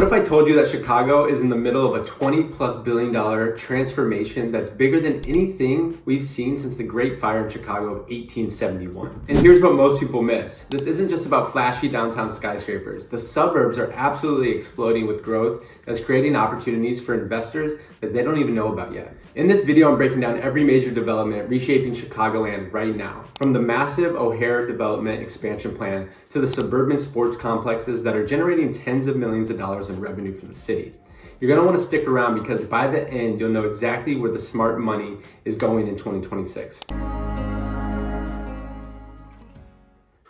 if I told you that Chicago is in the middle of a $20+ billion transformation that's bigger than anything we've seen since the Great Fire in Chicago of 1871? And here's what most people miss. This isn't just about flashy downtown skyscrapers. The suburbs are absolutely exploding with growth that's creating opportunities for investors that they don't even know about yet. In this video, I'm breaking down every major development reshaping Chicagoland right now, from the massive O'Hare development expansion plan to the suburban sports complexes that are generating tens of millions of dollars in revenue for the city. You're gonna wanna stick around because by the end, you'll know exactly where the smart money is going in 2026.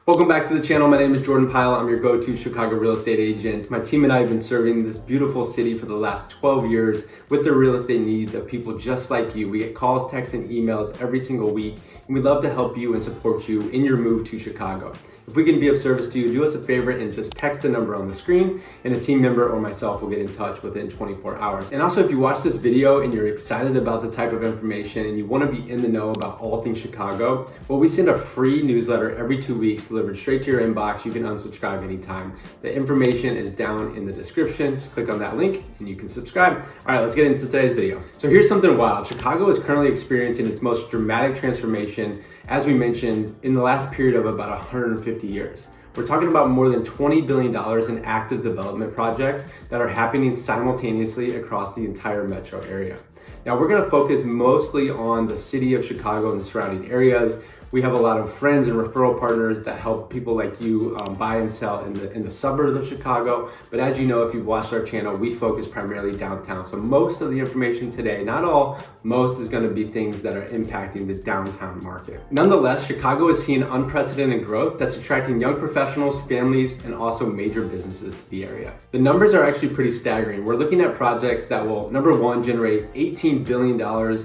Welcome back to the channel. My name is Jordan Pyle. I'm your go-to Chicago real estate agent. My team and I have been serving this beautiful city for the last 12 years with the real estate needs of people just like you. We get calls, texts, and emails every single week, and we'd love to help you and support you in your move to Chicago. If we can be of service to you, do us a favor and just text the number on the screen, and a team member or myself will get in touch within 24 hours. And also, if you watch this video and you're excited about the type of information and you want to be in the know about all things Chicago, well, we send a free newsletter every 2 weeks delivered straight to your inbox. You can unsubscribe anytime. The information is down in the description. Just click on that link and you can subscribe. All right, let's get into today's video. So here's something wild. Chicago is currently experiencing its most dramatic transformation, as we mentioned, in the last period of about 150 years. We're talking about more than $20 billion in active development projects that are happening simultaneously across the entire metro area. Now, we're gonna focus mostly on the city of Chicago and the surrounding areas. We have a lot of friends and referral partners that help people like you buy and sell in the suburbs of Chicago. But as you know, if you've watched our channel, we focus primarily downtown. So most of the information today, not all, most is gonna be things that are impacting the downtown market. Nonetheless, Chicago is seeing unprecedented growth that's attracting young professionals, families, and also major businesses to the area. The numbers are actually pretty staggering. We're looking at projects that will, number one, generate $18 billion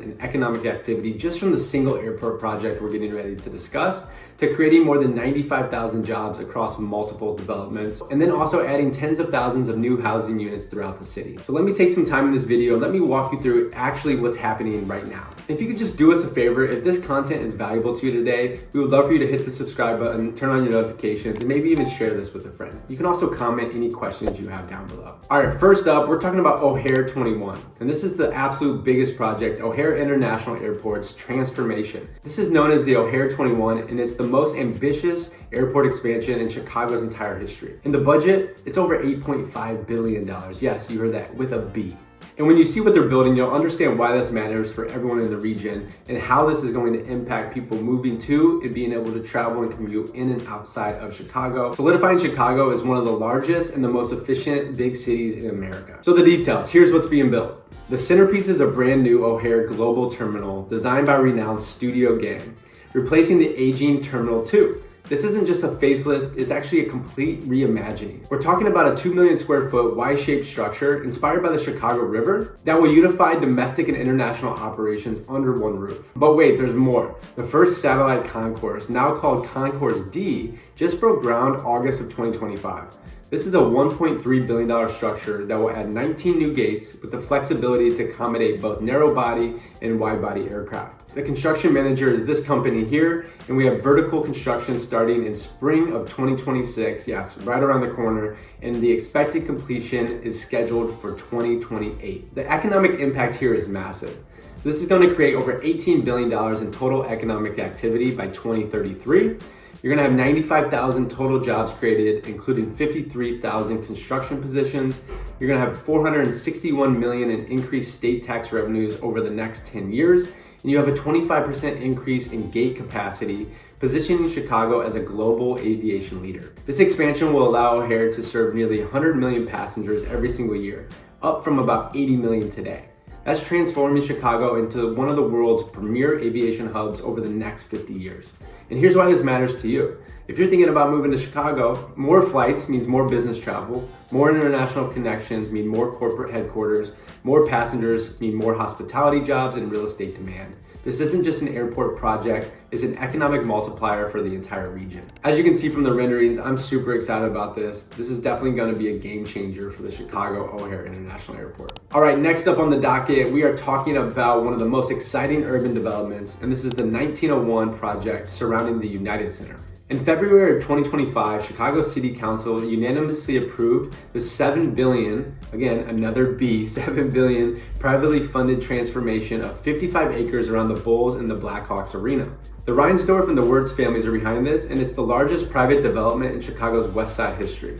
in economic activity just from the single airport project we're getting ready to discuss, to creating more than 95,000 jobs across multiple developments, and then also adding tens of thousands of new housing units throughout the city. So let me take some time in this video, let me walk you through actually what's happening right now. If you could just do us a favor, if this content is valuable to you today, we would love for you to hit the subscribe button, turn on your notifications, and maybe even share this with a friend. You can also comment any questions you have down below. All right, first up, we're talking about O'Hare 21, and this is the absolute biggest project, O'Hare International Airport's transformation. This is known as the O'Hare 21, and it's the most ambitious airport expansion in Chicago's entire history. In the budget, it's over $8.5 billion. Yes, you heard that, with a B. And when you see what they're building, you'll understand why this matters for everyone in the region and how this is going to impact people moving to and being able to travel and commute in and outside of Chicago, solidifying Chicago as one of the largest and the most efficient big cities in America. So the details, here's what's being built. The centerpiece is a brand new O'Hare Global Terminal designed by renowned Studio Gang, replacing the aging Terminal 2. This isn't just a facelift, it's actually a complete reimagining. We're talking about a 2 million square foot Y-shaped structure inspired by the Chicago River that will unify domestic and international operations under one roof. But wait, there's more. The first satellite concourse, now called Concourse D, just broke ground August of 2025. This is a $1.3 billion structure that will add 19 new gates with the flexibility to accommodate both narrow body and wide body aircraft. The construction manager is this company here, and we have vertical construction starting in spring of 2026, yes, right around the corner, and the expected completion is scheduled for 2028. The economic impact here is massive. This is going to create over $18 billion in total economic activity by 2033. You're gonna have 95,000 total jobs created, including 53,000 construction positions. You're gonna have 461 million in increased state tax revenues over the next 10 years. And you have a 25% increase in gate capacity, positioning Chicago as a global aviation leader. This expansion will allow O'Hare to serve nearly 100 million passengers every single year, up from about 80 million today. That's transforming Chicago into one of the world's premier aviation hubs over the next 50 years. And here's why this matters to you. If you're thinking about moving to Chicago, more flights means more business travel, more international connections mean more corporate headquarters, more passengers mean more hospitality jobs and real estate demand. This isn't just an airport project, it's an economic multiplier for the entire region. As you can see from the renderings, I'm super excited about this. This is definitely gonna be a game changer for the Chicago O'Hare International Airport. All right, next up on the docket, we are talking about one of the most exciting urban developments, and this is the 1901 project surrounding the United Center. In February of 2025, Chicago City Council unanimously approved the $7 billion, again, another B, $7 billion privately funded transformation of 55 acres around the Bulls and the Blackhawks arena. The Reinsdorf and the Wirtz families are behind this, and it's the largest private development in Chicago's West Side history.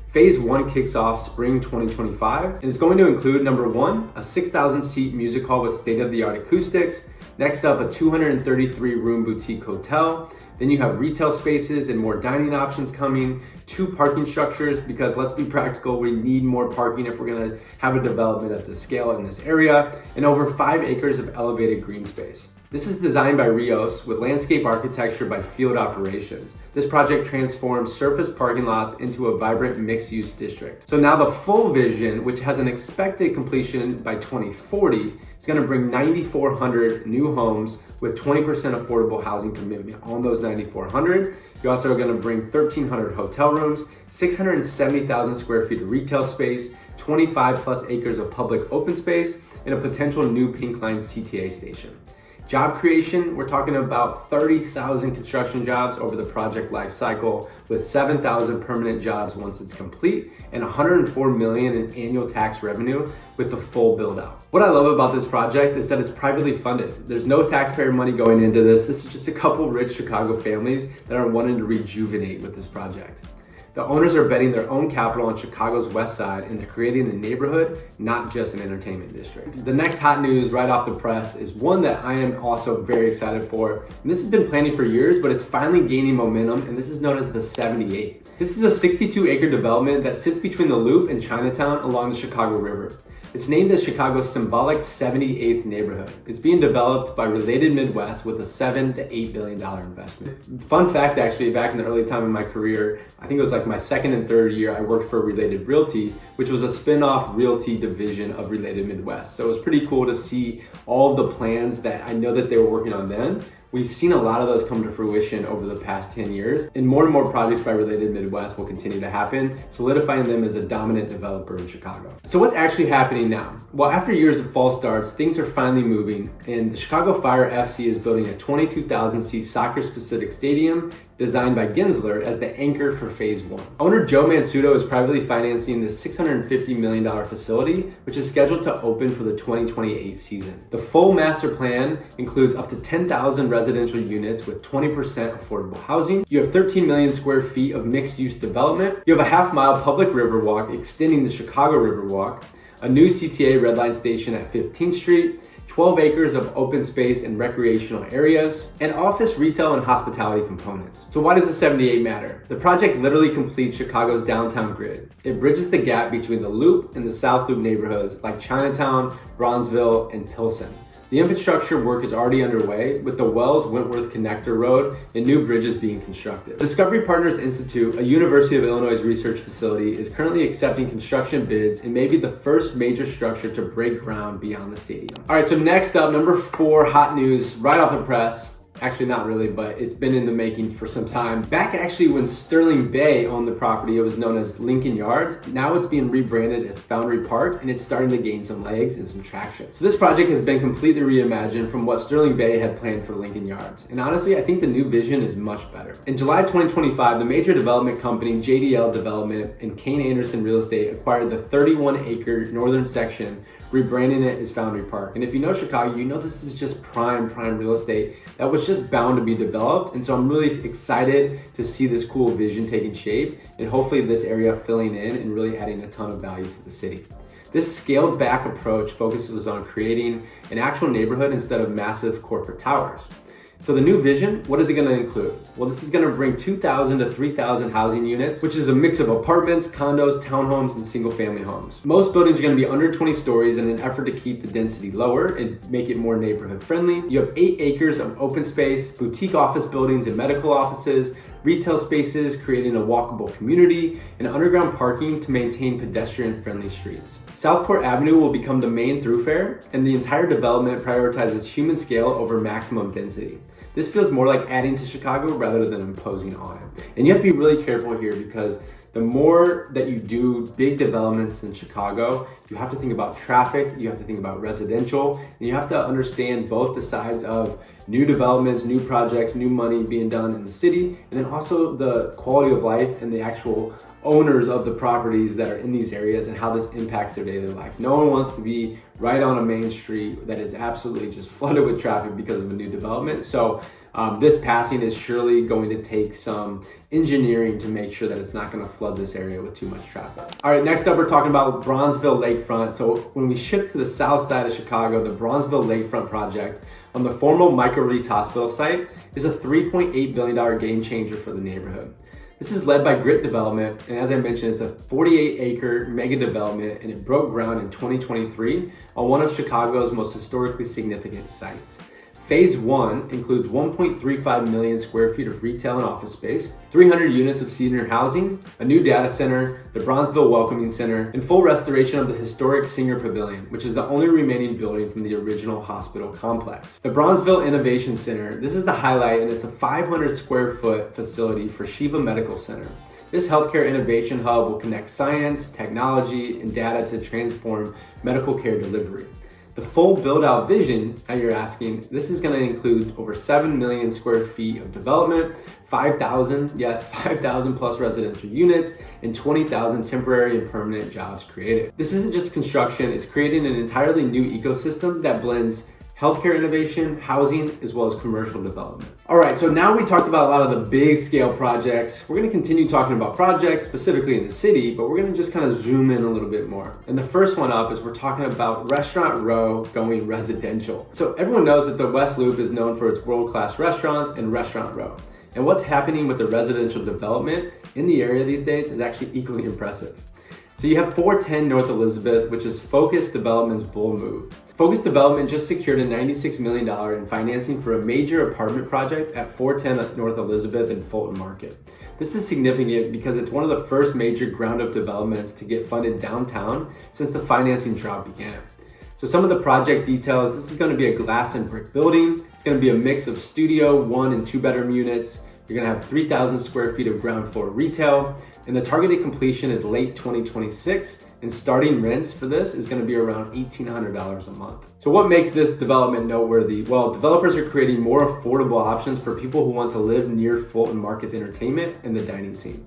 Phase 1 kicks off spring 2025 and is going to include number 1, a 6,000 seat music hall with state-of-the-art acoustics. Next up, a 233 room boutique hotel. Then you have retail spaces and more dining options coming, 2 parking structures, because let's be practical, we need more parking if we're gonna have a development at this scale in this area, and over 5 acres of elevated green space. This is designed by Rios with landscape architecture by Field Operations. This project transforms surface parking lots into a vibrant mixed-use district. So now the full vision, which has an expected completion by 2040, is gonna bring 9,400 new homes with 20% affordable housing commitment on those 9,400. You're also gonna bring 1,300 hotel rooms, 670,000 square feet of retail space, 25 plus acres of public open space, and a potential new Pink Line CTA station. Job creation, we're talking about 30,000 construction jobs over the project life cycle, with 7,000 permanent jobs once it's complete, and 104 million in annual tax revenue with the full build out. What I love about this project is that it's privately funded. There's no taxpayer money going into this. This is just a couple rich Chicago families that are wanting to rejuvenate with this project. The owners are betting their own capital on Chicago's West Side into creating a neighborhood, not just an entertainment district. The next hot news right off the press is one that I am also very excited for. And this has been planning for years, but it's finally gaining momentum, and this is known as the 78. This is a 62-acre development that sits between the Loop and Chinatown along the Chicago River. It's named as Chicago's symbolic 78th neighborhood. It's being developed by Related Midwest with a $7 to $8 billion investment. Fun fact, actually, back in the early time of my career, I think it was like my second and third year, I worked for Related Realty, which was a spin-off realty division of Related Midwest. So it was pretty cool to see all of the plans that I know that they were working on then. We've seen a lot of those come to fruition over the past 10 years, and more projects by Related Midwest will continue to happen, solidifying them as a dominant developer in Chicago. So what's actually happening now? Well, after years of false starts, things are finally moving, and the Chicago Fire FC is building a 22,000 seat soccer-specific stadium designed by Gensler as the anchor for phase 1. Owner Joe Mansuto is privately financing this $650 million facility, which is scheduled to open for the 2028 season. The full master plan includes up to 10,000 residential units with 20% affordable housing. You have 13 million square feet of mixed-use development. You have a half-mile public riverwalk extending the Chicago Riverwalk, a new CTA Red Line station at 15th Street, 12 acres of open space and recreational areas, and office, retail, and hospitality components. So why does the 78 matter? The project literally completes Chicago's downtown grid. It bridges the gap between the Loop and the South Loop neighborhoods like Chinatown, Bronzeville, and Pilsen. The infrastructure work is already underway with the Wells-Wentworth Connector Road and new bridges being constructed. Discovery Partners Institute, a University of Illinois research facility, is currently accepting construction bids and may be the first major structure to break ground beyond the stadium. All right, so next up, number 4, hot news right off the press. Actually, not really, but it's been in the making for some time. Back actually when Sterling Bay owned the property, it was known as Lincoln Yards. Now it's being rebranded as Foundry Park, and it's starting to gain some legs and some traction. So this project has been completely reimagined from what Sterling Bay had planned for Lincoln Yards. And honestly, I think the new vision is much better. In July 2025, the major development company JDL Development and Kane Anderson Real Estate acquired the 31-acre northern section, rebranding it as Foundry Park. And if you know Chicago, you know this is just prime real estate that was just bound to be developed. And so I'm really excited to see this cool vision taking shape and hopefully this area filling in and really adding a ton of value to the city. This scaled back approach focuses on creating an actual neighborhood instead of massive corporate towers. So the new vision, what is it gonna include? Well, this is gonna bring 2,000 to 3,000 housing units, which is a mix of apartments, condos, townhomes, and single family homes. Most buildings are gonna be under 20 stories in an effort to keep the density lower and make it more neighborhood friendly. You have 8 acres of open space, boutique office buildings and medical offices, retail spaces creating a walkable community, and underground parking to maintain pedestrian-friendly streets. Southport Avenue will become the main thoroughfare, and the entire development prioritizes human scale over maximum density. This feels more like adding to Chicago rather than imposing on it. And you have to be really careful here because the more that you do big developments in Chicago, you have to think about traffic, you have to think about residential, and you have to understand both the sides of new developments, new projects, new money being done in the city, and then also the quality of life and the actual owners of the properties that are in these areas and how this impacts their daily life. No one wants to be right on a main street that is absolutely just flooded with traffic because of a new development. So this passing is surely going to take some engineering to make sure that it's not going to flood this area with too much traffic. All right, next up we're talking about Bronzeville Lakefront. So when we shift to the south side of Chicago, the Bronzeville Lakefront project on the former Michael Reese Hospital site is a $3.8 billion game changer for the neighborhood. This is led by Grit Development, and as I mentioned, it's a 48-acre mega development, and it broke ground in 2023 on one of Chicago's most historically significant sites. Phase 1 includes 1.35 million square feet of retail and office space, 300 units of senior housing, a new data center, the Bronzeville Welcoming Center, and full restoration of the historic Singer Pavilion, which is the only remaining building from the original hospital complex. The Bronzeville Innovation Center, this is the highlight, and it's a 500 square foot facility for Shiva Medical Center. This healthcare innovation hub will connect science, technology, and data to transform medical care delivery. The full build-out vision that you're asking, this is going to include over 7 million square feet of development, 5,000 plus residential units, and 20,000 temporary and permanent jobs created. This isn't just construction, it's creating an entirely new ecosystem that blends healthcare innovation, housing, as well as commercial development. All right, so now we talked about a lot of the big scale projects. We're gonna continue talking about projects specifically in the city, but we're gonna just kind of zoom in a little bit more. And the first one up is we're talking about Restaurant Row going residential. So everyone knows that the West Loop is known for its world-class restaurants and Restaurant Row. And what's happening with the residential development in the area these days is actually equally impressive. So you have 410 North Elizabeth, which is Focus Development's bold move. Focus Development just secured a $96 million in financing for a major apartment project at 410 North Elizabeth in Fulton Market. This is significant because it's one of the first major ground-up developments to get funded downtown since the financing drought began. So some of the project details, this is going to be a glass and brick building. It's going to be a mix of studio, 1 and 2 bedroom units. You're going to have 3,000 square feet of ground floor retail, and the targeted completion is late 2026, and starting rents for this is going to be around $1,800 a month. So what makes this development noteworthy? Well, developers are creating more affordable options for people who want to live near Fulton Market's entertainment and the dining scene.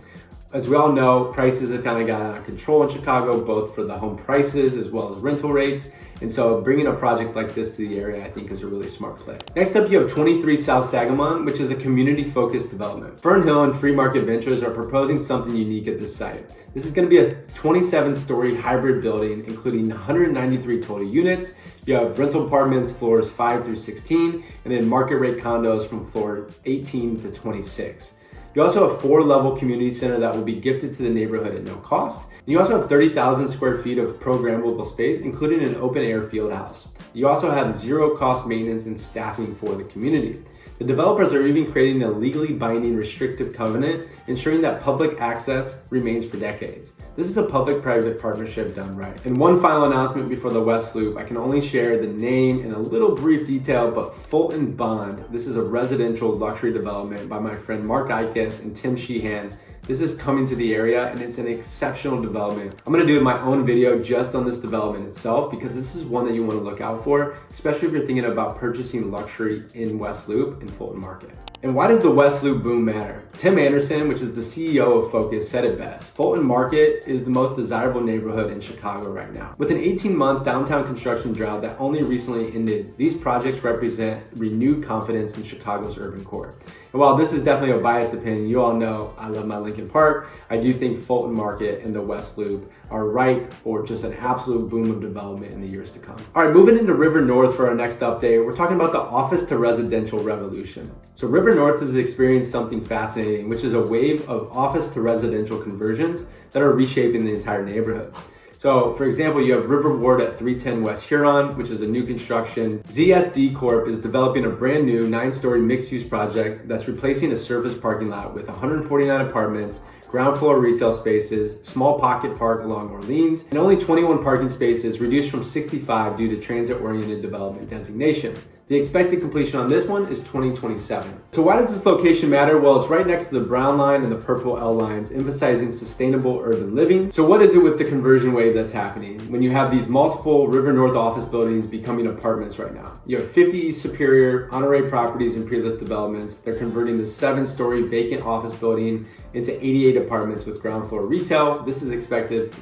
As we all know, prices have kind of gotten out of control in Chicago, both for the home prices as well as rental rates. And so bringing a project like this to the area, I think, is a really smart play. Next up, you have 23 South Sangamon, which is a community-focused development. Fernhill and Free Market Ventures are proposing something unique at this site. This is going to be a 27-story hybrid building, including 193 total units. You have rental apartments floors 5 through 16, and then market rate condos from floor 18 to 26. You also have 4-level community center that will be gifted to the neighborhood at no cost. You also have 30,000 square feet of programmable space, including an open air field house. You also have zero cost maintenance and staffing for the community. The developers are even creating a legally binding restrictive covenant, ensuring that public access remains for decades. This is a public-private partnership done right. And one final announcement before the West Loop, I can only share the name in a little brief detail, but Fulton Bond, this is a residential luxury development by my friend Mark Ickes and Tim Sheehan. This is coming to the area and it's an exceptional development. I'm gonna do my own video just on this development itself because this is one that you wanna look out for, especially if you're thinking about purchasing luxury in West Loop and Fulton Market. And why does the West Loop boom matter? Tim Anderson, which is the CEO of Focus, said it best. Fulton Market is the most desirable neighborhood in Chicago right now. With an 18-month downtown construction drought that only recently ended, these projects represent renewed confidence in Chicago's urban core. And while this is definitely a biased opinion, you all know I love my Lincoln Park. I do think Fulton Market and the West Loop are ripe for just an absolute boom of development in the years to come. All right, moving into River North for our next update, we're talking about the office to residential revolution. So River North has experienced something fascinating, which is a wave of office to residential conversions that are reshaping the entire neighborhood. So for example, you have River Ward at 310 West Huron, which is a new construction. ZSD Corp is developing a brand new 9-story mixed-use project that's replacing a surface parking lot with 149 apartments, ground floor retail spaces, small pocket park along Orleans, and only 21 parking spaces, reduced from 65 due to transit-oriented development designation. The expected completion on this one is 2027. So why does this location matter? Well, it's right next to the brown line and the purple L lines, emphasizing sustainable urban living. So what is it with the conversion wave that's happening when you have these multiple River North office buildings becoming apartments right now? You have 50 East Superior, Honoré properties and pre-list developments. They're converting the 7-story vacant office building into 88 apartments with ground floor retail. This is expected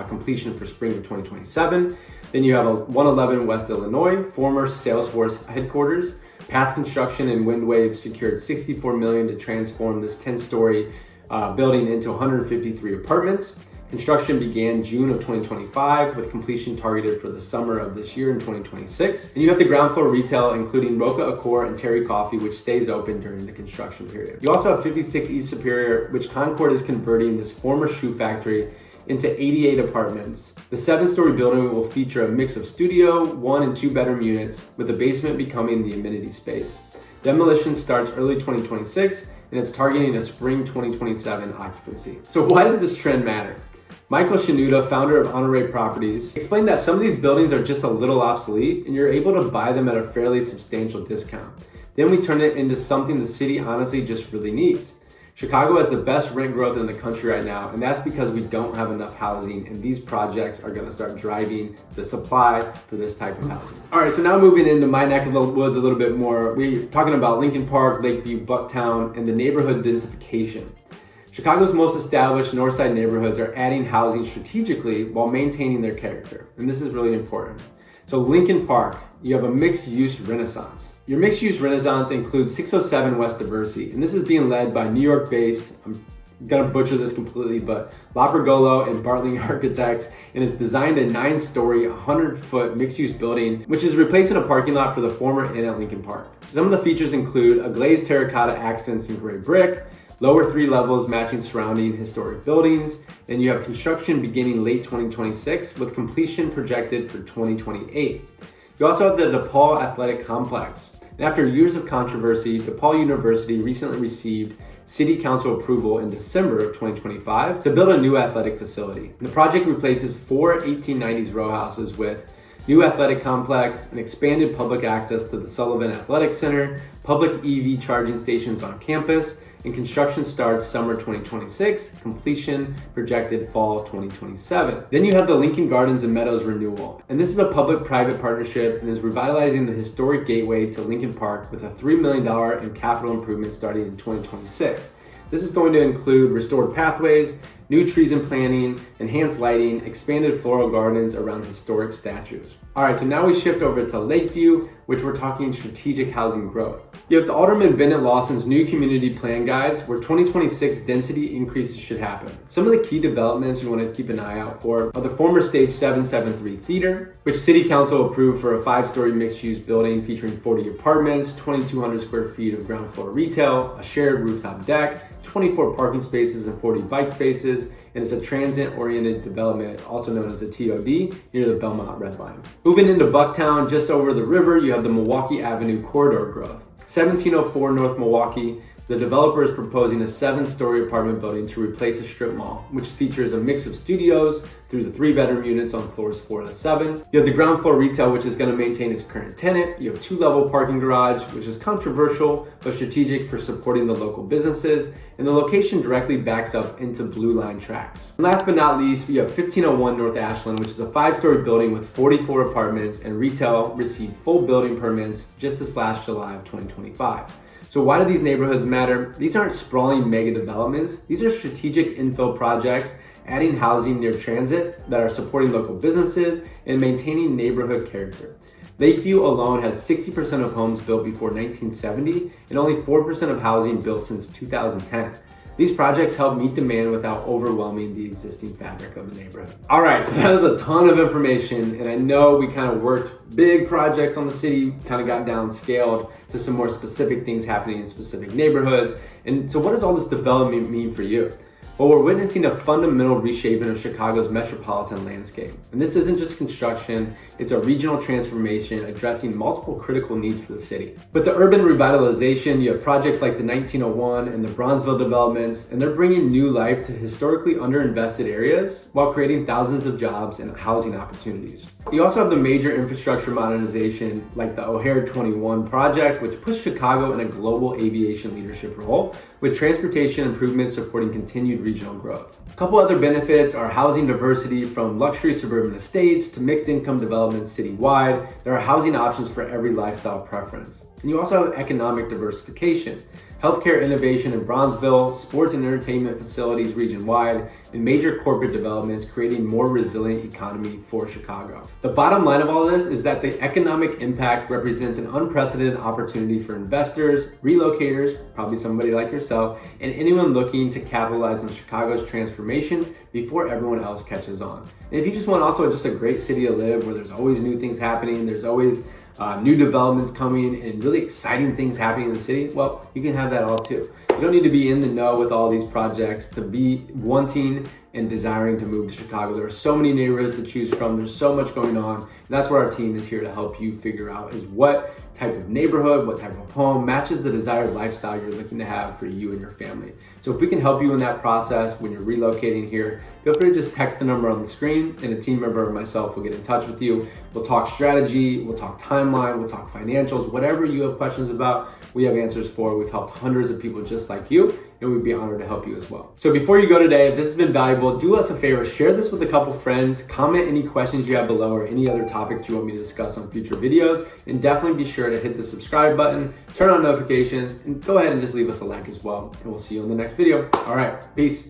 completion for spring of 2027. Then you have a 111 West Illinois, former Salesforce headquarters. Path Construction and Windwave secured $64 million to transform this 10-story building into 153 apartments. Construction began June of 2025 with completion targeted for the summer of this year in 2026. And you have the ground floor retail, including Roca Accor and Terry Coffee, which stays open during the construction period. You also have 56 East Superior, which Concord is converting this former shoe factory into 88 apartments. The 7-story building will feature a mix of studio, 1 and 2 bedroom units, with the basement becoming the amenity space. Demolition starts early 2026, and it's targeting a spring 2027 occupancy. So why does this trend matter? Michael Shanuda, founder of Honoré Properties, explained that some of these buildings are just a little obsolete, and you're able to buy them at a fairly substantial discount. Then we turn it into something the city honestly just really needs. Chicago has the best rent growth in the country right now, and that's because we don't have enough housing, and these projects are gonna start driving the supply for this type of housing. All right, so now moving into my neck of the woods a little bit more, we're talking about Lincoln Park, Lakeview, Bucktown, and the neighborhood densification. Chicago's most established Northside neighborhoods are adding housing strategically while maintaining their character, and this is really important. So Lincoln Park, you have a mixed-use renaissance. Your mixed-use renaissance includes 607 West Diversey, and this is being led by New York-based, I'm gonna butcher this completely, but La Pergola and Bartling Architects, and it's designed a 9-story, 100-foot mixed-use building, which is replacing a parking lot for the former Inn at Lincoln Park. Some of the features include a glazed terracotta accents in gray brick, lower 3 levels matching surrounding historic buildings, and you have construction beginning late 2026 with completion projected for 2028. You also have the DePaul Athletic Complex. And after years of controversy, DePaul University recently received City Council approval in December of 2025 to build a new athletic facility. The project replaces 4 1890s row houses with new athletic complex, and expanded public access to the Sullivan Athletic Center, public EV charging stations on campus, and construction starts summer 2026, completion projected fall 2027. Then you have the Lincoln Gardens and Meadows renewal. And this is a public-private partnership and is revitalizing the historic gateway to Lincoln Park with a $3 million in capital improvements starting in 2026. This is going to include restored pathways, new trees and planting, enhanced lighting, expanded floral gardens around historic statues. All right, so now we shift over to Lakeview, which we're talking strategic housing growth. You have the Alderman Bennett Lawson's new community plan guides where 2026 density increases should happen. Some of the key developments you want to keep an eye out for are the former Stage 773 Theater, which City Council approved for a 5-story mixed-use building featuring 40 apartments, 2,200 square feet of ground floor retail, a shared rooftop deck, 24 parking spaces and 40 bike spaces, and it's a transit-oriented development, also known as a TOD, near the Belmont Red Line. Moving into Bucktown, just over the river, you have the Milwaukee Avenue corridor growth. 1704 North Milwaukee, the developer is proposing a 7-story apartment building to replace a strip mall, which features a mix of studios through the 3-bedroom units on floors 4 to 7. You have the ground floor retail, which is going to maintain its current tenant. You have 2-level parking garage, which is controversial but strategic for supporting the local businesses. And the location directly backs up into Blue Line tracks. And last but not least, we have 1501 North Ashland, which is a 5-story building with 44 apartments, and retail received full building permits just this last July of 2025. So why do these neighborhoods matter? These aren't sprawling mega developments. These are strategic infill projects, adding housing near transit that are supporting local businesses and maintaining neighborhood character. Lakeview alone has 60% of homes built before 1970 and only 4% of housing built since 2010. These projects help meet demand without overwhelming the existing fabric of the neighborhood. All right, so that was a ton of information, and I know we kind of worked big projects on the city, kind of got downscaled to some more specific things happening in specific neighborhoods. And so what does all this development mean for you? Well, we're witnessing a fundamental reshaping of Chicago's metropolitan landscape. And this isn't just construction, it's a regional transformation addressing multiple critical needs for the city. With the urban revitalization, you have projects like the 1901 and the Bronzeville developments, and they're bringing new life to historically underinvested areas while creating thousands of jobs and housing opportunities. You also have the major infrastructure modernization like the O'Hare 21 project, which puts Chicago in a global aviation leadership role, with transportation improvements supporting continued regional growth. A couple other benefits are housing diversity from luxury suburban estates to mixed income developments citywide. There are housing options for every lifestyle preference. And you also have economic diversification. Healthcare innovation in Bronzeville, sports and entertainment facilities region-wide, and major corporate developments creating more resilient economy for Chicago. The bottom line of all this is that the economic impact represents an unprecedented opportunity for investors, relocators, probably somebody like yourself, and anyone looking to capitalize on Chicago's transformation before everyone else catches on. And if you just want also just a great city to live where there's always new things happening, there's always new developments coming and really exciting things happening in the city, well, you can have that all too. You don't need to be in the know with all these projects to be wanting and desiring to move to Chicago. There are so many neighborhoods to choose from. There's so much going on. And that's where our team is here to help you figure out is what type of neighborhood, what type of home matches the desired lifestyle you're looking to have for you and your family. So if we can help you in that process when you're relocating here, feel free to just text the number on the screen and a team member or myself will get in touch with you. We'll talk strategy, we'll talk timeline, we'll talk financials, whatever you have questions about, we have answers for. We've helped hundreds of people just like you, and we'd be honored to help you as well. So before you go today, if this has been valuable, do us a favor, share this with a couple friends, comment any questions you have below or any other topics you want me to discuss on future videos, and definitely be sure to hit the subscribe button, turn on notifications, and go ahead and just leave us a like as well. And we'll see you in the next video. All right, peace.